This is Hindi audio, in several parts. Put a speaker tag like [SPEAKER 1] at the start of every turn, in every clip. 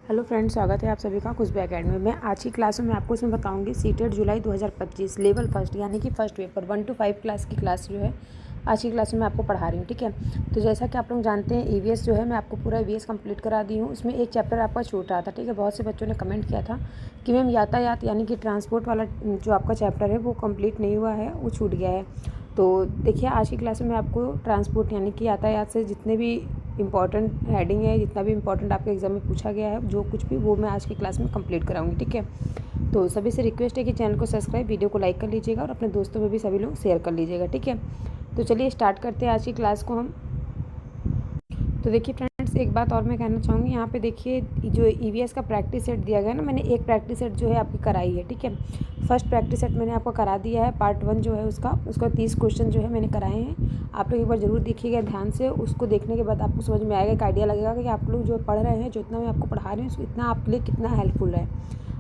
[SPEAKER 1] हेलो फ्रेंड्स, स्वागत है आप सभी का खुशबू एकेडमी में। आज की क्लास में मैं आपको इसमें बताऊंगी सीटेट जुलाई 2025 लेवल फर्स्ट यानी कि फर्स्ट पेपर 1 to 5 क्लास की क्लास जो है आज की क्लास में मैं आपको पढ़ा रही हूँ। ठीक है, तो जैसा कि आप लोग जानते हैं ईवीएस जो है मैं आपको पूरा ईवीएस कंप्लीट करा दी हूँ। उसमें एक चैप्टर आपका छूट रहा था। ठीक है, बहुत से बच्चों ने कमेंट किया था कि मैम यातायात यानी कि ट्रांसपोर्ट वाला जो आपका चैप्टर है वो कम्प्लीट नहीं हुआ है, वो छूट गया है। तो देखिए आज की क्लास में मैं आपको ट्रांसपोर्ट यानी कि यातायात से जितने भी इंपॉर्टेंट हेडिंग है, जितना भी इंपॉर्टेंट आपके एग्जाम में पूछा गया है, जो कुछ भी वो मैं आज की क्लास में कंप्लीट कराऊंगी। ठीक है, तो सभी से रिक्वेस्ट है कि चैनल को सब्सक्राइब, वीडियो को लाइक कर लीजिएगा और अपने दोस्तों में भी सभी लोग शेयर कर लीजिएगा। ठीक है, तो चलिए स्टार्ट करते हैं आज की क्लास को हम। तो देखिए फ्रेंड्स, एक बात और मैं कहना चाहूँगी, यहाँ पे देखिए जो ईवीएस का प्रैक्टिस सेट दिया गया ना, मैंने एक प्रैक्टिस सेट जो है आपकी कराई है। ठीक है, फर्स्ट प्रैक्टिस सेट मैंने आपको करा दिया है, पार्ट 1 जो है उसका 30 क्वेश्चन जो है मैंने कराए हैं। आप लोग एक बार ज़रूर देखिएगा ध्यान से। उसको देखने के बाद आपको समझ में आएगा, एक आइडिया लगेगा कि आप लोग जो पढ़ रहे हैं, जो इतना मैं आपको पढ़ा रही हूँ इतना आपके लिए कितना हेल्पफुल है,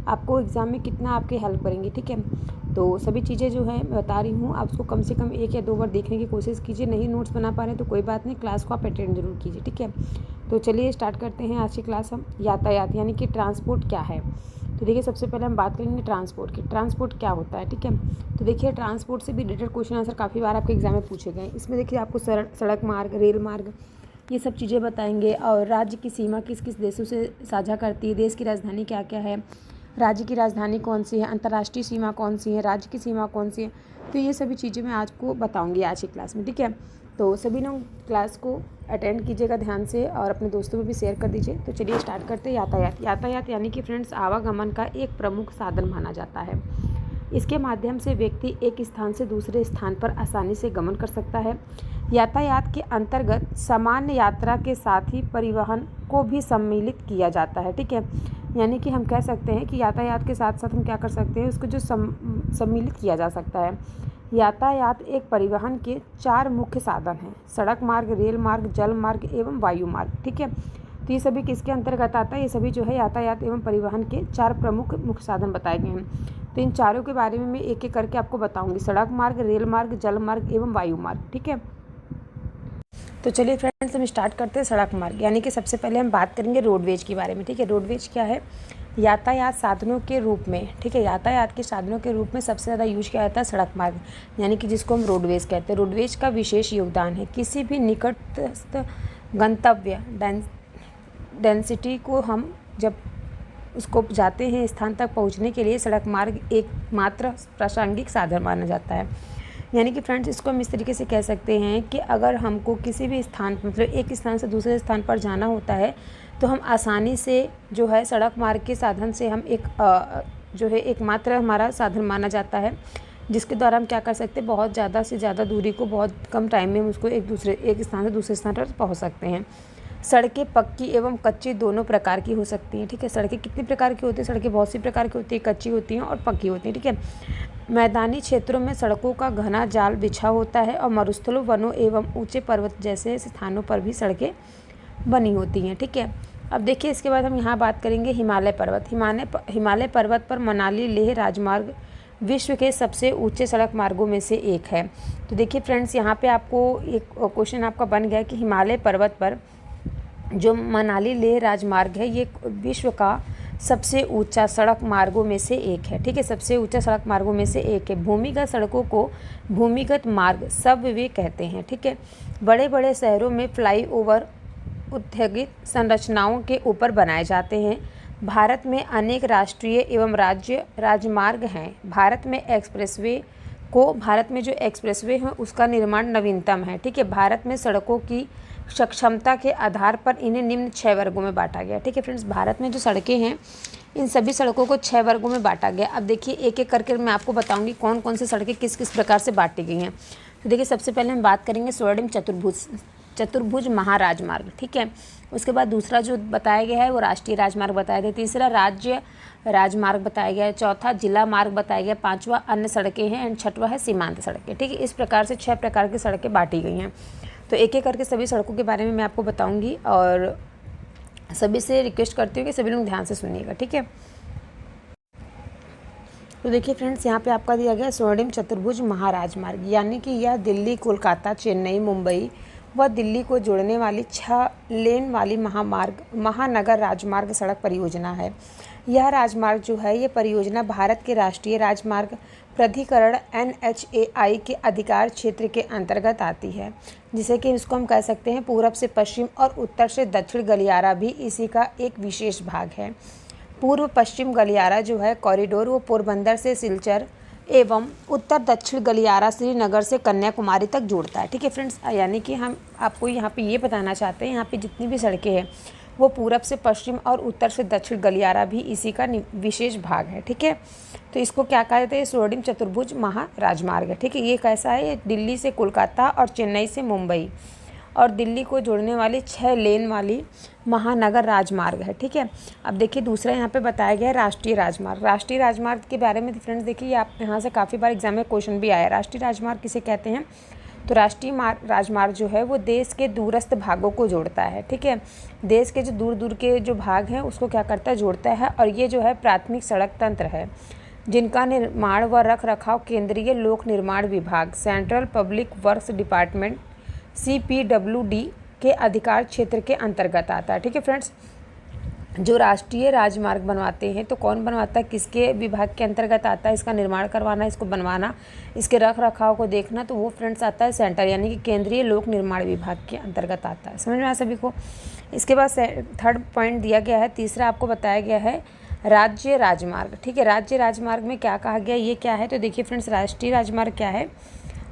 [SPEAKER 1] आपको एग्ज़ाम में कितना आपकी हेल्प करेंगी। ठीक है, तो सभी चीज़ें जो है मैं बता रही हूँ, आप उसको कम से कम 1 या 2 बार देखने की कोशिश कीजिए। नहीं नोट्स बना पा रहे हैं तो कोई बात नहीं, क्लास को आप अटेंड जरूर कीजिए। ठीक है, तो चलिए स्टार्ट करते हैं आज की क्लास हम। यातायात यानी कि ट्रांसपोर्ट क्या है। तो देखिए सबसे पहले हम बात करेंगे ट्रांसपोर्ट की। ट्रांसपोर्ट क्या होता है। ठीक है, तो देखिए ट्रांसपोर्ट से भी रिलेटेड क्वेश्चन आंसर काफ़ी बार आपके एग्जाम में पूछे गए। इसमें देखिए आपको सड़क मार्ग, रेल मार्ग, ये सब चीज़ें बताएंगे। और राज्य की सीमा किस किस देशों से साझा करती है, देश की राजधानी क्या क्या है, राज्य की राजधानी कौन सी है, अंतर्राष्ट्रीय सीमा कौन सी है, राज्य की सीमा कौन सी है, तो ये सभी चीज़ें मैं आज को बताऊंगी आज की क्लास में। ठीक है, तो सभी लोग क्लास को अटेंड कीजिएगा ध्यान से और अपने दोस्तों में भी शेयर कर दीजिए। तो चलिए स्टार्ट करते हैं। यातायात यातायात यानी कि फ्रेंड्स आवागमन का एक प्रमुख साधन माना जाता है। इसके माध्यम से व्यक्ति एक स्थान से दूसरे स्थान पर आसानी से गमन कर सकता है। यातायात के अंतर्गत सामान्य यात्रा के साथ ही परिवहन को भी सम्मिलित किया जाता है। ठीक है, यानी कि हम कह सकते हैं कि यातायात के साथ साथ हम क्या कर सकते हैं, उसको जो सम्मिलित किया जा सकता है। यातायात एक परिवहन के 4 मुख्य साधन हैं: सड़क मार्ग, रेल मार्ग, जल मार्ग एवं वायु मार्ग। ठीक है, तो ये सभी किसके अंतर्गत आता है, ये सभी जो है यातायात एवं परिवहन के 4 प्रमुख मुख्य साधन बताए गए हैं। तो इन चारों के बारे में मैं एक एक करके आपको बताऊंगी: सड़क मार्ग, रेल मार्ग, जल मार्ग एवं वायु मार्ग। ठीक है, तो चलिए फ्रेंड्स हम स्टार्ट करते हैं सड़क मार्ग यानी कि सबसे पहले हम बात करेंगे रोडवेज के बारे में। ठीक है, रोडवेज क्या है, यातायात साधनों के रूप में। ठीक है, यातायात के साधनों के रूप में सबसे ज़्यादा यूज किया जाता है सड़क मार्ग, यानी कि जिसको हम रोडवेज कहते हैं। रोडवेज का विशेष योगदान है किसी भी निकटस्थ गंतव्य डेंसिटी को हम जब उसको जाते हैं स्थान तक पहुंचने के लिए, सड़क मार्ग एकमात्र प्रासंगिक साधन माना जाता है। यानी कि फ्रेंड्स इसको हम इस तरीके से कह सकते हैं कि अगर हमको किसी भी स्थान मतलब एक स्थान से दूसरे स्थान पर जाना होता है तो हम आसानी से जो है सड़क मार्ग के साधन से हम जो है एकमात्र हमारा साधन माना जाता है, जिसके द्वारा हम क्या कर सकते हैं, बहुत ज़्यादा से ज़्यादा दूरी को बहुत कम टाइम में हम उसको एक स्थान से दूसरे स्थान पर पहुँच सकते हैं। सड़कें पक्की एवं कच्ची दोनों प्रकार की हो सकती हैं। ठीक है, सड़कें कितनी प्रकार की होती हैं, सड़कें बहुत सी प्रकार की होती हैं, कच्ची होती हैं और पक्की होती हैं। ठीक है, मैदानी क्षेत्रों में सड़कों का घना जाल बिछा होता है और मरुस्थलों, वनों एवं ऊंचे पर्वत जैसे स्थानों पर भी सड़कें बनी होती हैं। ठीक है, अब देखिए इसके बाद हम यहाँ बात करेंगे हिमालय पर्वत। हिमालय पर्वत पर मनाली लेह राजमार्ग विश्व के सबसे ऊंचे सड़क मार्गों में से एक है। तो देखिए फ्रेंड्स यहाँ पे आपको एक क्वेश्चन आपका बन गया कि हिमालय पर्वत पर जो मनाली लेह राजमार्ग है ये विश्व का सबसे ऊंचा सड़क मार्गों में से एक है। ठीक है, सबसे ऊंचा सड़क मार्गों में से एक है। भूमिगत सड़कों को भूमिगत मार्ग सबवे कहते हैं। ठीक है, बड़े बड़े शहरों में फ्लाईओवर उद्योगिक संरचनाओं के ऊपर बनाए जाते हैं। भारत में अनेक राष्ट्रीय एवं राज्य राजमार्ग हैं। भारत में जो एक्सप्रेसवे है उसका निर्माण नवीनतम है। ठीक है, भारत में सड़कों की सक्षमता के आधार पर इन्हें निम्न 6 वर्गों में बांटा गया। ठीक है फ्रेंड्स, भारत में जो सड़कें हैं इन सभी सड़कों को 6 वर्गों में बांटा गया। अब देखिए एक एक करके मैं आपको बताऊंगी कौन कौन सी सड़कें किस किस प्रकार से बांटी गई हैं। तो देखिए सबसे पहले हम बात करेंगे स्वर्णिम चतुर्भुज महाराजमार्ग। ठीक है, उसके बाद दूसरा जो बताया गया है वो राष्ट्रीय राजमार्ग बताया गया, तीसरा राज्य राजमार्ग बताया गया है, चौथा जिला मार्ग बताया गया, पांचवा अन्य सड़कें हैं एंड छठवा है सीमांत सड़कें। ठीक है, इस प्रकार से 6 प्रकार की सड़कें बांटी गई हैं। तो एक एक करके सभी सड़कों के बारे में मैं आपको बताऊंगी और सभी से रिक्वेस्ट करती हूँ कि सभी लोग ध्यान से सुनिएगा। ठीक है, तो देखिए फ्रेंड्स यहाँ पे आपका दिया गया स्वर्णिम चतुर्भुज महाराजमार्ग, यानी कि यह दिल्ली, कोलकाता, चेन्नई, मुंबई वह दिल्ली को जोड़ने वाली 6 लेन वाली महानगर राजमार्ग सड़क परियोजना है। यह राजमार्ग जो है ये परियोजना भारत के राष्ट्रीय राजमार्ग प्राधिकरण NHAI के अधिकार क्षेत्र के अंतर्गत आती है, जिसे कि इसको हम कह सकते हैं पूरब से पश्चिम और उत्तर से दक्षिण गलियारा भी इसी का एक विशेष भाग है। पूर्व पश्चिम गलियारा जो है कॉरिडोर वो पोरबंदर से सिलचर एवं उत्तर दक्षिण गलियारा श्रीनगर से कन्याकुमारी तक जोड़ता है। ठीक है फ्रेंड्स, यानी कि हम आपको यहाँ पे ये बताना चाहते हैं यहाँ पे जितनी भी सड़कें हैं वो पूरब से पश्चिम और उत्तर से दक्षिण गलियारा भी इसी का विशेष भाग है। ठीक है, तो इसको क्या कहते हैं, स्वर्णिम चतुर्भुज महाराजमार्ग है। ठीक है, ये कैसा है, ये दिल्ली से कोलकाता और चेन्नई से मुंबई और दिल्ली को जोड़ने वाली 6 लेन वाली महानगर राजमार्ग है। ठीक है, अब देखिए दूसरा यहाँ पे बताया गया है राष्ट्रीय राजमार्ग। राष्ट्रीय राजमार्ग के बारे में फ्रेंड्स देखिए, आप यहाँ से काफ़ी बार एग्जाम में क्वेश्चन भी आया है। राष्ट्रीय राजमार्ग किसे कहते हैं, तो राष्ट्रीय राजमार्ग जो है वो देश के दूरस्थ भागों को जोड़ता है। ठीक है, देश के जो दूर दूर के जो भाग हैं उसको क्या करता है, जोड़ता है। और ये जो है प्राथमिक सड़क तंत्र है जिनका निर्माण व रख रखाव केंद्रीय लोक निर्माण विभाग central public works department CPWD के अधिकार क्षेत्र के अंतर्गत आता है। ठीक है फ्रेंड्स, जो राष्ट्रीय राजमार्ग बनवाते हैं तो कौन बनवाता है, किसके विभाग के अंतर्गत आता है, इसका निर्माण करवाना, इसको बनवाना, इसके रख रखाव को देखना, तो वो फ्रेंड्स आता है सेंटर यानी कि केंद्रीय लोक निर्माण विभाग के अंतर्गत आता है। समझ में आया सभी को। इसके बाद थर्ड पॉइंट दिया गया है, तीसरा आपको बताया गया है राज्य राजमार्ग। ठीक है, राज्य राजमार्ग में क्या कहा गया, ये क्या है, तो देखिए फ्रेंड्स राष्ट्रीय राजमार्ग क्या है,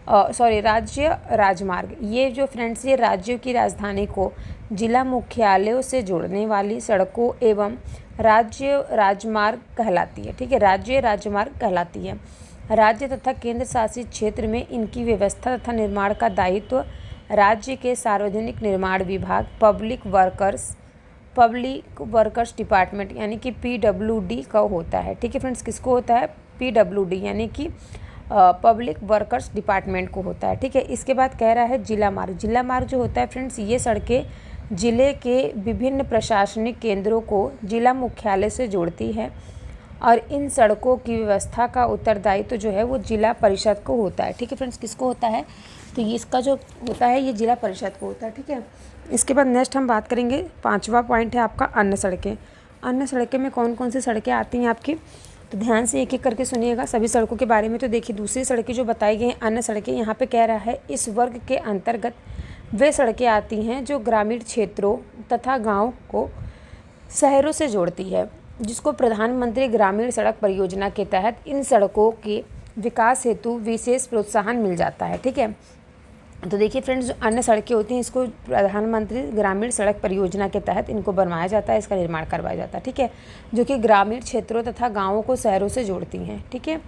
[SPEAKER 1] राज्य राजमार्ग, ये जो फ्रेंड्स ये राज्यों की राजधानी को जिला मुख्यालयों से जोड़ने वाली सड़कों एवं राज्य राजमार्ग कहलाती है। ठीक है, राज्य राजमार्ग कहलाती है। राज्य तथा केंद्र शासित क्षेत्र में इनकी व्यवस्था तथा निर्माण का दायित्व राज्य के सार्वजनिक निर्माण विभाग पब्लिक वर्कर्स डिपार्टमेंट यानी कि PWD का होता है। ठीक है फ्रेंड्स, किसको होता है, PWD यानी कि पब्लिक वर्कर्स डिपार्टमेंट को होता है। ठीक है, इसके बाद कह रहा है जिला मार्ग। जिला मार्ग जो होता है फ्रेंड्स, ये सड़कें जिले के विभिन्न प्रशासनिक केंद्रों को जिला मुख्यालय से जोड़ती है और इन सड़कों की व्यवस्था का उत्तरदायित्व जो है वो जिला परिषद को होता है। ठीक है फ्रेंड्स, किसको होता है, तो ये इसका जो होता है ये जिला परिषद को होता है। ठीक है, इसके बाद नेक्स्ट हम बात करेंगे, 5वां पॉइंट है आपका अन्य सड़कें। अन्य सड़कें में कौन कौन सी सड़कें आती हैं आपकी, तो ध्यान से एक एक करके सुनिएगा सभी सड़कों के बारे में। तो देखिए दूसरी सड़कें जो बताई गई हैं अन्य सड़कें, यहाँ पे कह रहा है इस वर्ग के अंतर्गत वे सड़कें आती हैं जो ग्रामीण क्षेत्रों तथा गाँव को शहरों से जोड़ती है, जिसको प्रधानमंत्री ग्रामीण सड़क परियोजना के तहत इन सड़कों के विकास हेतु विशेष प्रोत्साहन मिल जाता है। ठीक है, तो देखिए फ्रेंड्स जो अन्य सड़कें होती हैं इसको प्रधानमंत्री ग्रामीण सड़क परियोजना के तहत इनको बनवाया जाता है, इसका निर्माण करवाया जाता है। ठीक है, जो कि ग्रामीण क्षेत्रों तथा गांवों को शहरों से जोड़ती हैं। ठीक है,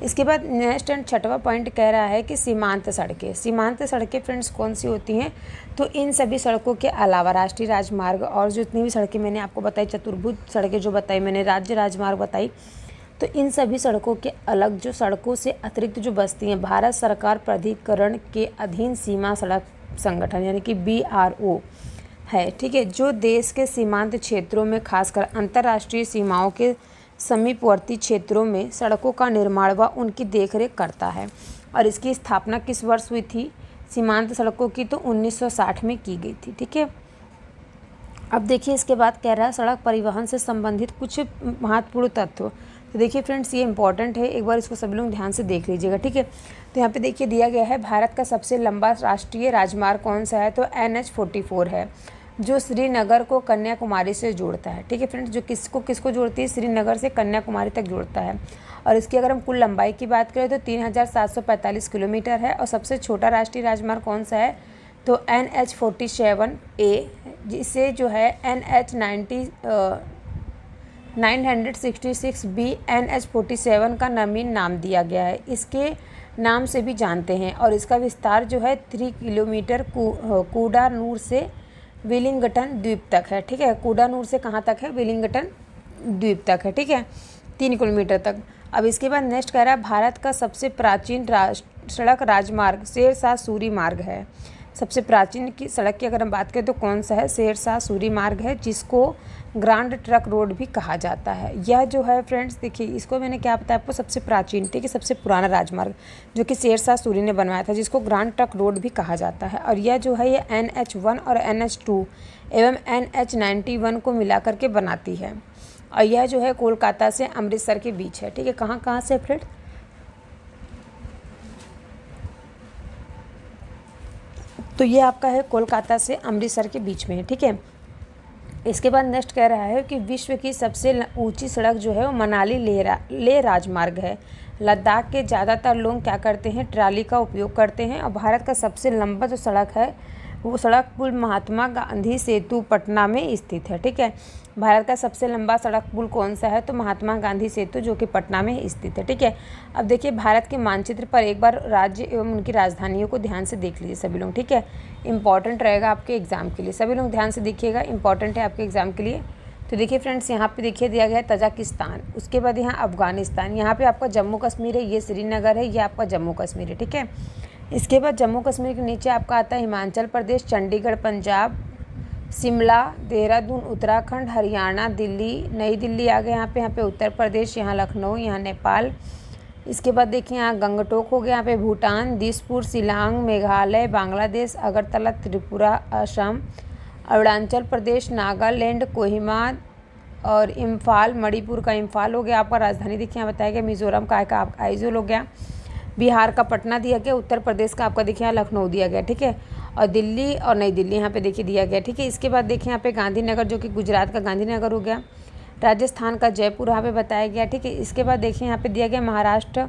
[SPEAKER 1] इसके बाद नेक्स्ट एंड 6वां पॉइंट कह रहा है कि सीमांत सड़कें। सीमांत सड़कें फ्रेंड्स कौन सी होती हैं, तो इन सभी सड़कों के अलावा राष्ट्रीय राजमार्ग और जो इतनी भी सड़कें मैंने आपको बताई, चतुर्भुज सड़कें जो बताई मैंने, राज्य राजमार्ग बताई, तो इन सभी सड़कों के अलग जो सड़कों से अतिरिक्त जो बसती हैं भारत सरकार प्राधिकरण के अधीन सीमा सड़क संगठन यानी कि BRO है। ठीक है, जो देश के सीमांत क्षेत्रों में खासकर अंतर्राष्ट्रीय सीमाओं के समीपवर्ती क्षेत्रों में सड़कों का निर्माण व उनकी देखरेख करता है। और इसकी स्थापना किस वर्ष हुई थी सीमांत सड़कों की, तो 1960 में की गई थी। ठीक है, अब देखिए इसके बाद कह रहा है सड़क परिवहन से संबंधित कुछ महत्वपूर्ण तत्व। तो देखिए फ्रेंड्स ये इंपॉर्टेंट है, एक बार इसको सभी लोग ध्यान से देख लीजिएगा। ठीक है, तो यहाँ पे देखिए दिया गया है भारत का सबसे लंबा राष्ट्रीय राजमार्ग कौन सा है, तो NH-44 है, जो श्रीनगर को कन्याकुमारी से जोड़ता है। ठीक है फ्रेंड्स, जो किसको जोड़ती है, श्रीनगर से कन्याकुमारी तक जोड़ता है। और इसकी अगर हम कुल लंबाई की बात करें तो 3745 किलोमीटर है। और सबसे छोटा राष्ट्रीय राजमार्ग कौन सा है, तो NH-47A, जिसे जो है NH-966B NH-47 का नवीन नाम दिया गया है, इसके नाम से भी जानते हैं। और इसका विस्तार जो है 3 किलोमीटर कूडानूर से विलिंगटन द्वीप तक है। ठीक है, कूडानूर से कहाँ तक है, विलिंगटन द्वीप तक है। ठीक है, 3 किलोमीटर तक। अब इसके बाद नेक्स्ट कह रहा है भारत का सबसे प्राचीन सड़क राजमार्ग शेरशाह सूरी मार्ग है। सबसे प्राचीन की सड़क की अगर हम बात करें तो कौन सा है, शेरशाह सूरी मार्ग है, जिसको ग्रांड ट्रक रोड भी कहा जाता है। यह जो है फ्रेंड्स देखिए, इसको मैंने क्या बताया आपको, सबसे प्राचीन, ठीक है, सबसे पुराना राजमार्ग जो कि शेरशाह सूरी ने बनवाया था, जिसको ग्रांड ट्रक रोड भी कहा जाता है। और यह जो है ये NH1 और NH2 एवं NH91 को मिला करके बनाती है। और यह जो है कोलकाता से अमृतसर के बीच है, ठीक है। कहाँ कहाँ से फ्रेंड्स, तो ये आपका है कोलकाता से अमृतसर के बीच में है, ठीक है। इसके बाद नेक्स्ट कह रहा है कि विश्व की सबसे ऊंची सड़क जो है वो मनाली लेह राजमार्ग है। लद्दाख के ज़्यादातर लोग क्या करते हैं, ट्राली का उपयोग करते हैं। और भारत का सबसे लंबा जो सड़क है वो सड़क पुल महात्मा गांधी सेतु पटना में स्थित है, ठीक है। भारत का सबसे लंबा सड़क पुल कौन सा है, तो महात्मा गांधी सेतु जो कि पटना में स्थित है, ठीक है। अब देखिए भारत के मानचित्र पर एक बार राज्य एवं उनकी राजधानियों को ध्यान से देख लीजिए सभी लोग, ठीक है। इंपॉर्टेंट रहेगा आपके एग्जाम के लिए, सभी लोग ध्यान से देखिएगा, इंपॉर्टेंट है आपके एग्जाम के लिए। तो देखिए फ्रेंड्स, यहाँ पे देखिए दिया गया है तजाकिस्तान, उसके बाद यहाँ अफगानिस्तान, यहाँ पे आपका जम्मू कश्मीर है, ये श्रीनगर है, ये आपका जम्मू कश्मीर है, ठीक है। इसके बाद जम्मू कश्मीर के नीचे आपका आता है हिमाचल प्रदेश, चंडीगढ़ पंजाब, शिमला, देहरादून उत्तराखंड, हरियाणा, दिल्ली, नई दिल्ली आ गए यहाँ पे उत्तर प्रदेश, यहाँ लखनऊ, यहाँ नेपाल। इसके बाद देखिए यहाँ गंगटोक हो गया, यहाँ पे भूटान, दिसपुर, शिलांग, मेघालय, बांग्लादेश, अगरतला, त्रिपुरा, असम, अरुणाचल प्रदेश, नागालैंड, कोहिमा और इम्फाल, मणिपुर का इम्फाल हो गया। आपका राजधानी देखिए यहाँ बताया गया, मिजोरम का आपका आइजोल हो गया, बिहार का पटना दिया गया, उत्तर प्रदेश का आपका देखिए यहाँ लखनऊ दिया गया, ठीक है। और दिल्ली और नई दिल्ली यहाँ पे देखिए दिया गया, ठीक है। इसके बाद देखिए यहाँ पे गांधीनगर जो कि गुजरात का गांधीनगर हो गया, राजस्थान का जयपुर यहाँ पे बताया गया, ठीक है। इसके बाद देखिए यहाँ पे दिया गया महाराष्ट्र,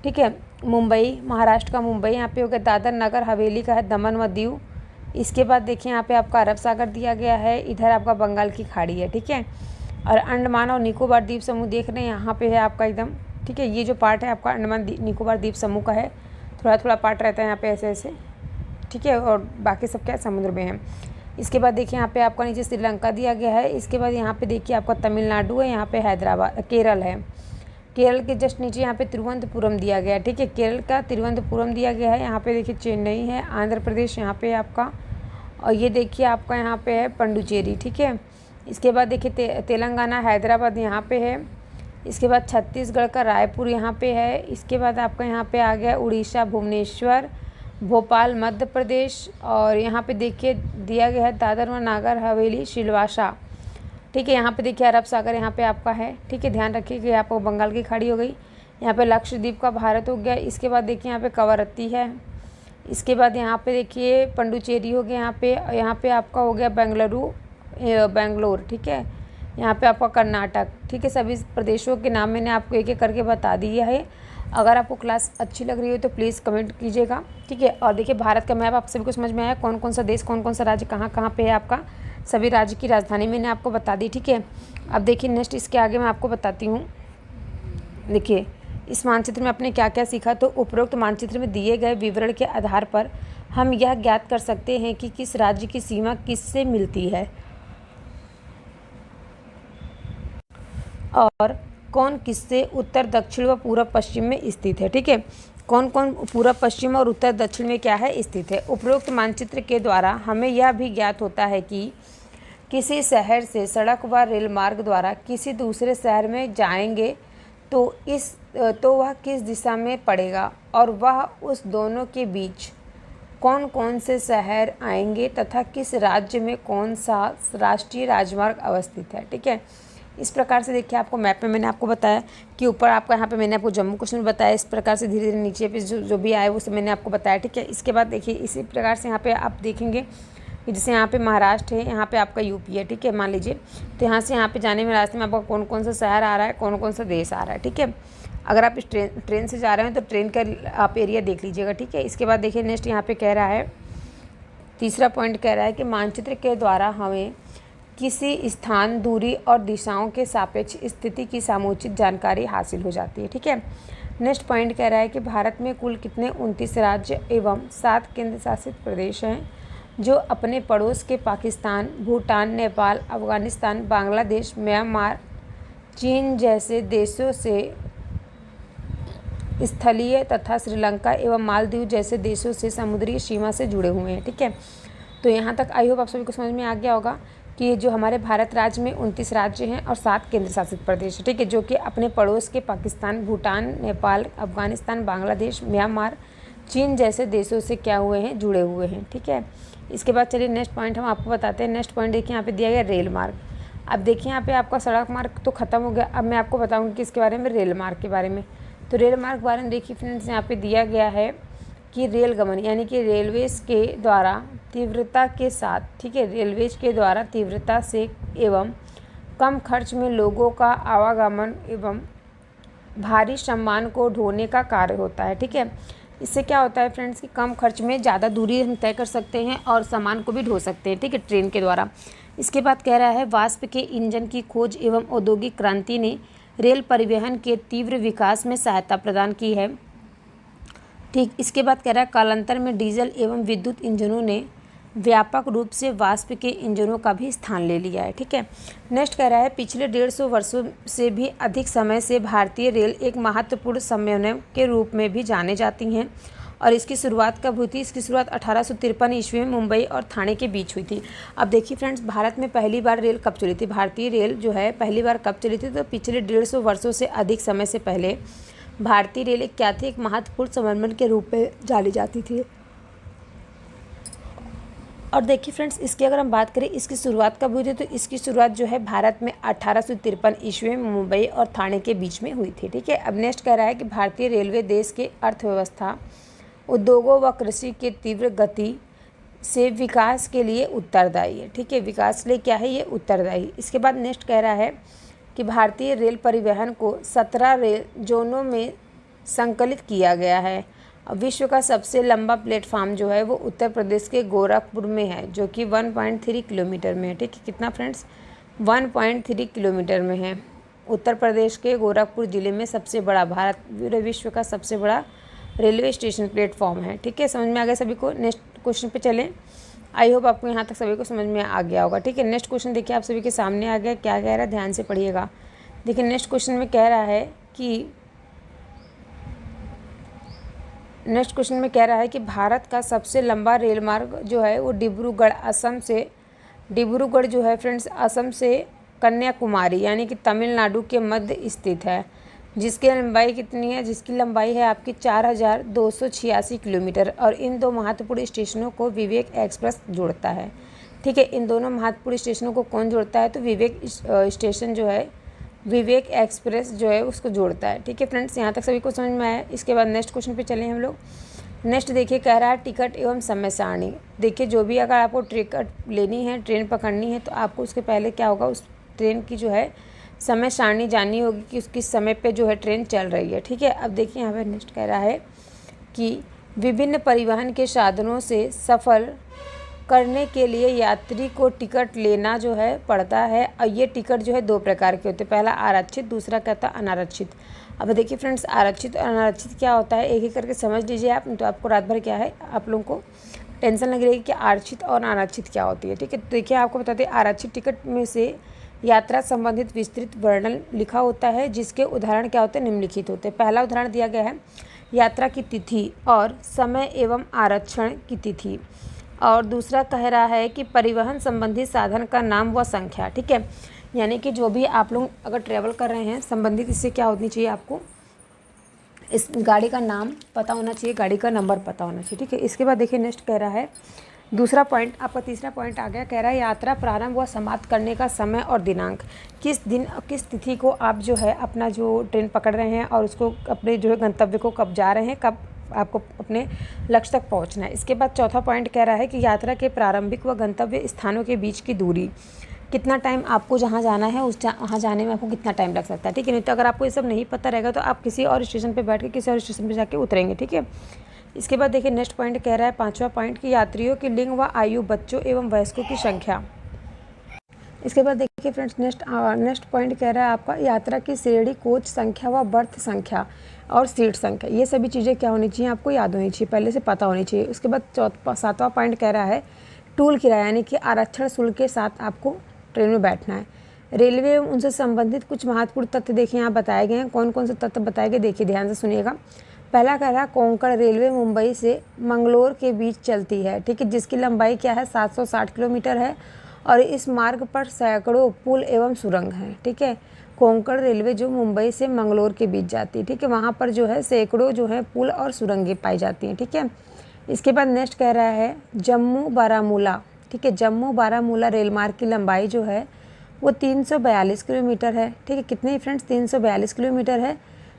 [SPEAKER 1] ठीक है, मुंबई, महाराष्ट्र का मुंबई यहाँ पे हो गया, दादर नगर हवेली का है दमन व दीव। इसके बाद देखिए यहाँ पे आपका अरब सागर दिया गया है, इधर आपका बंगाल की खाड़ी है, ठीक है। और अंडमान और निकोबार द्वीप समूह देख रहे हैं यहाँ पे है आपका एकदम, ठीक है। ये जो पार्ट है आपका अंडमान निकोबार द्वीप समूह का है, थोड़ा थोड़ा पार्ट रहता है यहाँ पे ऐसे ऐसे, ठीक है। और बाकी सब क्या समुद्र में है। इसके बाद देखिए यहाँ पे आपका नीचे श्रीलंका दिया गया है। इसके बाद यहाँ पे देखिए आपका तमिलनाडु है, यहाँ पे हैदराबाद केरल है, केरल के जस्ट नीचे यहाँ पे तिरुवनंतपुरम दिया गया है, ठीक है। केरल का तिरुवनंतपुरम दिया गया है, यहाँ पे देखिए चेन्नई है, आंध्र प्रदेश यहाँ पे आपका, और ये देखिए आपका यहाँ पे है पंडुचेरी, ठीक है। इसके बाद देखिए तेलंगाना हैदराबाद यहाँ पे है। इसके बाद छत्तीसगढ़ का रायपुर यहाँ पे है। इसके बाद आपका यहाँ पे आ गया उड़ीसा भुवनेश्वर, भोपाल मध्य प्रदेश, और यहाँ पे देखिए दिया गया है दादर व नागर हवेली सिलवासा, ठीक है। यहाँ पे देखिए अरब सागर यहाँ पे आपका है, ठीक है। ध्यान रखिए कि आपको बंगाल की खाड़ी हो गई, यहाँ पे लक्षद्वीप का भारत हो गया। इसके बाद देखिए यहाँ पे कवरत्ती है। इसके बाद यहाँ पे देखिए पंडुचेरी हो गया, यहाँ पे आपका हो गया बेंगलोर, ठीक है। यहाँ पे आपका कर्नाटक, ठीक है। सभी प्रदेशों के नाम मैंने आपको एक एक करके बता दिया है। अगर आपको क्लास अच्छी लग रही हो तो प्लीज़ कमेंट कीजिएगा, ठीक है। और देखिए भारत का मैप आप सभी को समझ में आया, कौन कौन सा देश, कौन कौन सा राज्य कहाँ कहाँ पे है आपका, सभी राज्य की राजधानी मैंने आपको बता दी, ठीक है। अब देखिए नेक्स्ट इसके आगे मैं आपको बताती हूँ। देखिए इस मानचित्र में आपने क्या क्या सीखा, तो उपरोक्त मानचित्र में दिए गए विवरण के आधार पर हम यह ज्ञात कर सकते हैं कि किस राज्य की सीमा किससे मिलती है और कौन किससे उत्तर दक्षिण व पूर्व पश्चिम में स्थित है, ठीक है। कौन कौन पूर्व पश्चिम और उत्तर दक्षिण में क्या है स्थित है। उपरोक्त मानचित्र के द्वारा हमें यह भी ज्ञात होता है कि किसी शहर से सड़क व रेल मार्ग द्वारा किसी दूसरे शहर में जाएंगे तो वह किस दिशा में पड़ेगा और वह उस दोनों के बीच कौन कौन से शहर आएंगे तथा किस राज्य में कौन सा राष्ट्रीय राजमार्ग अवस्थित है, ठीक है। इस प्रकार से देखिए आपको मैप में मैंने आपको बताया कि ऊपर आपका यहाँ पे मैंने आपको जम्मू कश्मीर बताया, इस प्रकार से धीरे धीरे नीचे पे जो भी आए वो सब मैंने आपको बताया, ठीक है। इसके बाद देखिए इसी प्रकार से यहाँ पे आप देखेंगे कि जैसे यहाँ पे महाराष्ट्र है, यहाँ पे आपका यूपी है, ठीक है, मान लीजिए। तो यहाँ से यहाँ पे जाने में रास्ते में आपका कौन कौन सा शहर आ रहा है, कौन कौन सा देश आ रहा है, ठीक है। अगर आप इस ट्रेन से जा रहे हैं तो ट्रेन का आप एरिया देख लीजिएगा, ठीक है। इसके बाद देखिए नेक्स्ट यहाँ पे कह रहा है, तीसरा पॉइंट कह रहा है कि मानचित्र के द्वारा हमें किसी स्थान, दूरी और दिशाओं के सापेक्ष स्थिति की समुचित जानकारी हासिल हो जाती है, ठीक है। नेक्स्ट पॉइंट कह रहा है कि भारत में कुल कितने 29 राज्य एवं 7 केंद्र शासित प्रदेश हैं जो अपने पड़ोस के पाकिस्तान, भूटान, नेपाल, अफगानिस्तान, बांग्लादेश, म्यांमार, चीन जैसे देशों से स्थलीय तथा श्रीलंका एवं मालदीव जैसे देशों से समुद्री सीमा से जुड़े हुए हैं, ठीक है। तो यहाँ तक आई होप आप सभी को समझ में आ गया होगा कि जो हमारे भारत राज्य में 29 राज्य हैं और 7 केंद्र शासित प्रदेश है, ठीक है, जो कि अपने पड़ोस के पाकिस्तान, भूटान, नेपाल, अफगानिस्तान, बांग्लादेश, म्यांमार, चीन जैसे देशों से क्या हुए हैं, जुड़े हुए हैं, ठीक है। इसके बाद चलिए नेक्स्ट पॉइंट हम आपको बताते हैं। नेक्स्ट पॉइंट देखिए यहाँ पे दिया गया रेल मार्ग। अब देखिए यहाँ पे आपका सड़क मार्ग तो खत्म हो गया, अब मैं आपको बताऊँगी किसके बारे में, रेल मार्ग के बारे में। तो रेल मार्ग के बारे में देखिए फ्रेंड्स, यहाँ पे दिया गया है कि रेल गमन यानी कि रेलवेज के द्वारा तीव्रता के साथ, ठीक है, रेलवेज के द्वारा तीव्रता से एवं कम खर्च में लोगों का आवागमन एवं भारी सामान को ढोने का कार्य होता है, ठीक है। इससे क्या होता है फ्रेंड्स कि कम खर्च में ज़्यादा दूरी हम तय कर सकते हैं और सामान को भी ढो सकते हैं, ठीक है, ट्रेन के द्वारा। इसके बाद कह रहा है वाष्प के इंजन की खोज एवं औद्योगिक क्रांति ने रेल परिवहन के तीव्र विकास में सहायता प्रदान की है, ठीक। इसके बाद कह रहा है कालांतर में डीजल एवं विद्युत इंजनों ने व्यापक रूप से वाष्प के इंजनों का भी स्थान ले लिया है, ठीक है। नेक्स्ट कह रहा है पिछले 150 वर्षों से भी अधिक समय से भारतीय रेल एक महत्वपूर्ण समन्वय के रूप में भी जाने जाती हैं और इसकी शुरुआत कब हुई थी? इसकी शुरुआत 1853 ईस्वी में मुंबई और ठाणे के बीच हुई थी। अब देखिए फ्रेंड्स, भारत में पहली बार रेल कब चली थी? भारतीय रेल जो है पहली बार कब चली थी? तो पिछले 150 वर्षों से अधिक समय से पहले भारतीय रेल एक क्या थी? एक महत्वपूर्ण समन्वय के रूप में जानी जाती थी। और देखिए फ्रेंड्स, इसकी अगर हम बात करें इसकी शुरुआत कब हुई थी, तो इसकी शुरुआत जो है भारत में 1853 ईस्वी में मुंबई और ठाणे के बीच में हुई थी, ठीक है। अब नेक्स्ट कह रहा है कि भारतीय रेलवे देश के अर्थव्यवस्था, उद्योगों व कृषि के तीव्र गति से विकास के लिए उत्तरदायी है, ठीक है। विकास के लिए क्या है? ये उत्तरदायी। इसके बाद नेक्स्ट कह रहा है कि भारतीय रेल परिवहन को 17 रेल जोनों में संकलित किया गया है। विश्व का सबसे लंबा प्लेटफार्म जो है वो उत्तर प्रदेश के गोरखपुर में है, जो कि 1.3 किलोमीटर में है, ठीक है। कितना फ्रेंड्स? 1.3 किलोमीटर में है। उत्तर प्रदेश के गोरखपुर ज़िले में सबसे बड़ा, भारत विश्व का सबसे बड़ा रेलवे स्टेशन प्लेटफॉर्म है, ठीक है। समझ में आ गया सभी को? नेक्स्ट क्वेश्चन पे चलें। आई होप आपको यहाँ तक सभी को समझ में आ गया होगा, ठीक है। नेक्स्ट क्वेश्चन देखिए आप सभी के सामने आ गया, क्या कह रहा है ध्यान से पढ़िएगा। देखिए नेक्स्ट क्वेश्चन में कह रहा है कि भारत का सबसे लंबा रेल मार्ग जो है वो डिब्रूगढ़ जो है फ्रेंड्स असम से कन्याकुमारी यानी कि तमिलनाडु के मध्य स्थित है, जिसकी लंबाई कितनी है? जिसकी लंबाई है आपकी 4286 किलोमीटर। और इन दो महत्वपूर्ण स्टेशनों को विवेक एक्सप्रेस जोड़ता है, ठीक है। इन दोनों महत्वपूर्ण स्टेशनों को कौन जोड़ता है? तो विवेक स्टेशन जो है, विवेक एक्सप्रेस जो है उसको जोड़ता है, ठीक है फ्रेंड्स। यहाँ तक सभी को समझ में आया। इसके बाद नेक्स्ट क्वेश्चन पे चलें हम लोग। नेक्स्ट देखिए कह रहा है टिकट एवं समय सारणी। देखिए जो भी अगर आपको टिकट लेनी है, ट्रेन पकड़नी है, तो आपको उसके पहले क्या होगा? उस ट्रेन की जो है समय सारणी जाननी होगी कि उसकी समय पे जो है ट्रेन चल रही है, ठीक है। अब देखिए यहाँ पर नेक्स्ट कह रहा है कि विभिन्न परिवहन के साधनों से सफ़र करने के लिए यात्री को टिकट लेना जो है पड़ता है। और ये टिकट जो है 2 प्रकार के होते हैं, पहला आरक्षित, दूसरा कहता है अनारक्षित। अब देखिए फ्रेंड्स, आरक्षित और अनारक्षित क्या होता है, एक एक करके समझ लीजिए आप, तो आपको रात भर क्या है आप लोगों को टेंशन लग रहेगी कि आरक्षित और अनारक्षित क्या होती है, ठीक है। देखिए आपको बताते हैं, आरक्षित टिकट में से यात्रा संबंधित विस्तृत वर्णन लिखा होता है, जिसके उदाहरण क्या होते हैं? निम्नलिखित होते हैं। पहला उदाहरण दिया गया है यात्रा की तिथि और समय एवं आरक्षण की तिथि। और दूसरा कह रहा है कि परिवहन संबंधी साधन का नाम व संख्या, ठीक है। यानी कि जो भी आप लोग अगर ट्रैवल कर रहे हैं संबंधित, इससे क्या होनी चाहिए? आपको इस गाड़ी का नाम पता होना चाहिए, गाड़ी का नंबर पता होना चाहिए, ठीक है। इसके बाद देखिए नेक्स्ट कह रहा है, दूसरा पॉइंट आपका तीसरा पॉइंट आ गया, कह रहा है यात्रा प्रारंभ व समाप्त करने का समय और दिनांक। किस दिन किस तिथि को आप जो है अपना जो ट्रेन पकड़ रहे हैं और उसको अपने जो है गंतव्य को कब जा रहे हैं, कब आपको अपने लक्ष्य तक पहुंचना है। इसके बाद चौथा पॉइंट कह रहा है कि यात्रा के प्रारंभिक व गंतव्य स्थानों के बीच की दूरी, कितना टाइम आपको जहाँ जाना है वहाँ जाने में आपको कितना टाइम लग सकता है, ठीक है। नहीं तो अगर आपको ये सब नहीं पता रहेगा तो आप किसी और स्टेशन पर बैठ के किसी और स्टेशन पर जाके उतरेंगे, ठीक है। इसके बाद देखिए नेक्स्ट पॉइंट कह रहा है, पाँचवा पॉइंट कि यात्रियों की लिंग व आयु, बच्चों एवं वयस्कों की संख्या। इसके बाद देखिए फ्रेंड्स नेक्स्ट पॉइंट कह रहा है आपका यात्रा की श्रेणी, कोच संख्या व बर्थ संख्या और सीट संख्या। ये सभी चीज़ें क्या होनी चाहिए? आपको याद होनी चाहिए, पहले से पता होनी चाहिए। उसके बाद सातवां पॉइंट कह रहा है टूल किराया, यानी कि आरक्षण शुल्क के साथ आपको ट्रेन में बैठना है। रेलवे एवं उनसे संबंधित कुछ महत्वपूर्ण तथ्य देखिए यहाँ बताए गए हैं। कौन कौन से तथ्य बताए गए देखिए ध्यान से सुनिएगा। पहला कह रहा है कोंकण रेलवे मुंबई से मंगलोर के बीच चलती है, ठीक है, जिसकी लंबाई क्या है? 760 किलोमीटर है और इस मार्ग पर सैकड़ों पुल एवं सुरंग हैं। ठीक है, कोंकण रेलवे जो मुंबई से मंगलोर के बीच जाती है, ठीक है, वहाँ पर जो है सैकड़ों जो है पुल और सुरंगें पाई जाती हैं। ठीक है, इसके बाद नेक्स्ट कह रहा है जम्मू बारामूला। ठीक है, जम्मू बारामूला रेल मार्ग की लंबाई जो है वो 342 किलोमीटर है। ठीक है, कितने फ्रेंड्स, 342 किलोमीटर है,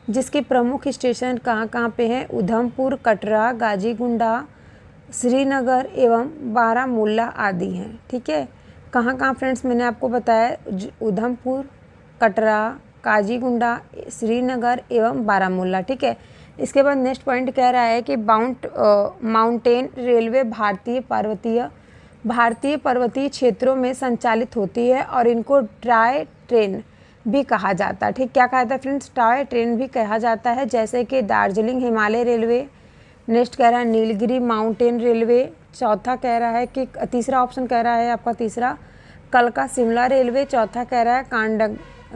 [SPEAKER 1] जिसके प्रमुख स्टेशन कहाँ कहाँ पे हैं, उधमपुर, कटरा, गाजीगुंडा, श्रीनगर एवं बारामूला आदि हैं। ठीक है, कहाँ कहाँ फ्रेंड्स मैंने आपको बताया, उधमपुर, कटरा, काजीगुंडा, श्रीनगर एवं बारामूला। ठीक है, इसके बाद नेक्स्ट पॉइंट कह रहा है कि माउंटेन रेलवे भारतीय पर्वतीय क्षेत्रों में संचालित होती है और इनको टॉय ट्रेन भी कहा जाता है। ठीक, क्या कहा जाता है फ्रेंड्स, टॉय ट्रेन भी कहा जाता है, जैसे कि दार्जिलिंग हिमालय रेलवे। नेक्स्ट कह रहा है नीलगिरी माउंटेन रेलवे। चौथा कह रहा है कि तीसरा ऑप्शन कह रहा है आपका तीसरा कलका शिमला रेलवे। चौथा कह रहा है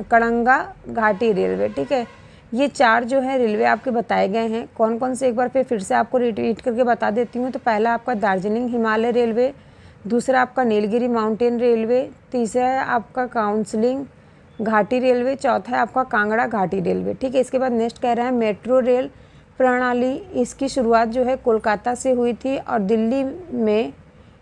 [SPEAKER 1] कड़ंगा घाटी रेलवे। ठीक है, ये 4 जो है रेलवे आपके बताए गए हैं। कौन कौन से एक बार फिर से आपको रिपीट करके बता देती हूँ। तो पहला आपका दार्जिलिंग हिमालय रेलवे, दूसरा आपका नीलगिरी माउंटेन रेलवे, तीसरा है आपका काउंसलिंग घाटी रेलवे, चौथा है आपका कांगड़ा घाटी रेलवे। ठीक है, इसके बाद नेक्स्ट कह रहा है मेट्रो रेल प्रणाली। इसकी शुरुआत जो है कोलकाता से हुई थी और दिल्ली में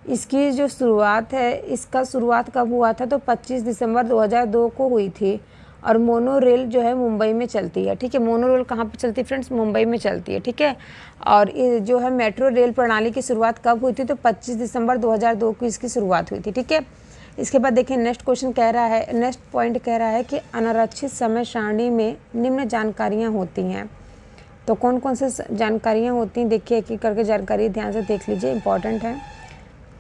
[SPEAKER 1] इसकी जो शुरुआत है, इसका शुरुआत कब हुआ था, तो 25 दिसंबर 2002 को हुई थी। और मोनो रेल जो है मुंबई में चलती है। ठीक है, मोनो रेल कहाँ पे चलती है फ्रेंड्स, मुंबई में चलती है। ठीक है, और ये जो है मेट्रो रेल प्रणाली की शुरुआत कब हुई थी, तो 25 दिसंबर 2002 को इसकी शुरुआत हुई थी। ठीक है, इसके बाद देखिए नेक्स्ट क्वेश्चन कह रहा है, नेक्स्ट पॉइंट कह रहा है कि अनारक्षित समय सारणी में निम्न जानकारियाँ होती हैं। तो कौन कौन से जानकारियाँ होती हैं, देखिए एक एक करके जानकारी ध्यान से देख लीजिए, इंपॉर्टेंट है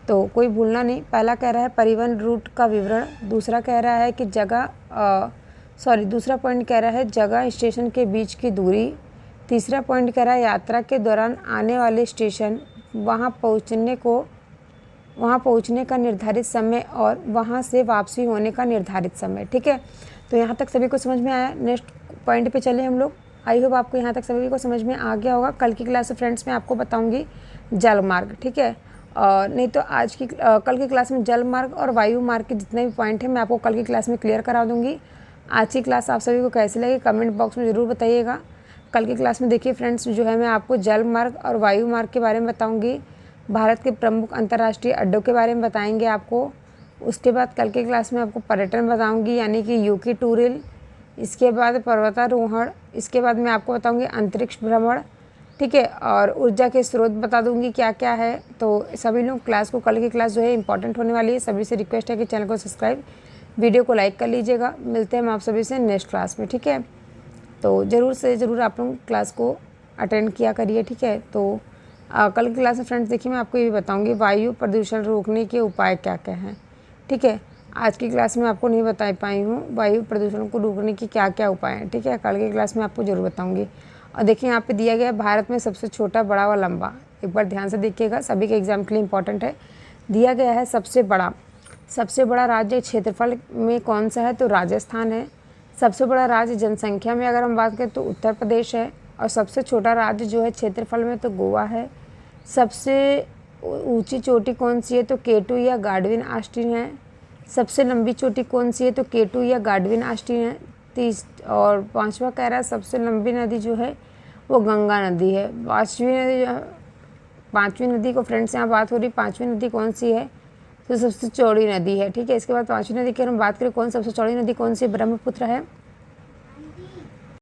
[SPEAKER 1] तो कोई भूलना नहीं। पहला कह रहा है परिवहन रूट का विवरण, दूसरा कह रहा है कि दूसरा पॉइंट कह रहा है जगह स्टेशन के बीच की दूरी, तीसरा पॉइंट कह रहा है यात्रा के दौरान आने वाले स्टेशन, वहाँ पहुँचने का निर्धारित समय और वहाँ से वापसी होने का निर्धारित समय। ठीक है, तो यहाँ तक सभी को समझ में आया। नेक्स्ट पॉइंट पे चले हम लोग। आई होप आपको यहाँ तक सभी को समझ में आ गया होगा। कल की क्लास में फ्रेंड्स मैं आपको बताऊँगी जलमार्ग। ठीक है, नहीं तो कल की क्लास में जल मार्ग और वायु मार्ग के जितने भी पॉइंट हैं मैं आपको कल की क्लास में क्लियर करा दूंगी। आज की क्लास आप सभी को कैसी लगी कमेंट बॉक्स में ज़रूर बताइएगा। कल की क्लास में देखिए फ्रेंड्स जो है मैं आपको जल मार्ग और वायु मार्ग के बारे में बताऊंगी, भारत के प्रमुख अंतर्राष्ट्रीय अड्डों के बारे में बताएंगे आपको। उसके बाद कल की क्लास में आपको पर्यटन बताऊँगी, यानी कि यूके टूरिल, इसके बाद पर्वतारोहण, इसके बाद मैं आपको बताऊँगी अंतरिक्ष भ्रमण। ठीक है, और ऊर्जा के स्रोत बता दूंगी क्या क्या है। तो सभी लोग क्लास को, कल की क्लास जो है इंपॉर्टेंट होने वाली है। सभी से रिक्वेस्ट है कि चैनल को सब्सक्राइब, वीडियो को लाइक कर लीजिएगा। मिलते हैं हम आप सभी से नेक्स्ट क्लास में। ठीक है, तो ज़रूर से ज़रूर आप लोग क्लास को अटेंड किया करिए। ठीक है, तो कल की क्लास में फ्रेंड्स देखिए मैं आपको ये भी बताऊँगी वायु प्रदूषण रोकने के उपाय क्या क्या हैं। ठीक है, आज की क्लास में आपको नहीं बता पाई हूँ वायु प्रदूषण को रोकने की क्या क्या उपाय हैं। ठीक है, कल की क्लास में आपको ज़रूर बताऊँगी। और देखिए यहाँ पे दिया गया है भारत में सबसे छोटा, बड़ा व लंबा। एक बार ध्यान से देखिएगा, सभी के एग्जाम के लिए इंपॉर्टेंट है। दिया गया है सबसे बड़ा राज्य क्षेत्रफल में कौन सा है, तो राजस्थान है। सबसे बड़ा राज्य जनसंख्या में अगर हम बात करें तो उत्तर प्रदेश है। और सबसे छोटा राज्य जो है क्षेत्रफल में तो गोवा है। सबसे ऊंची चोटी कौन सी है, तो केटू या गार्डविन आस्टीन है। सबसे लंबी चोटी कौन सी है, तो केटू या गार्डविन आस्टीन है। और पांचवा कह रहा है सबसे लंबी नदी जो है वो गंगा नदी है। पांचवी नदी को फ्रेंड्स यहाँ बात हो रही, पांचवी नदी कौन सी है, तो सबसे चौड़ी नदी है। ठीक है, इसके बाद पांचवी नदी की हम बात करें कौन सबसे चौड़ी नदी कौन सी, ब्रह्मपुत्र है।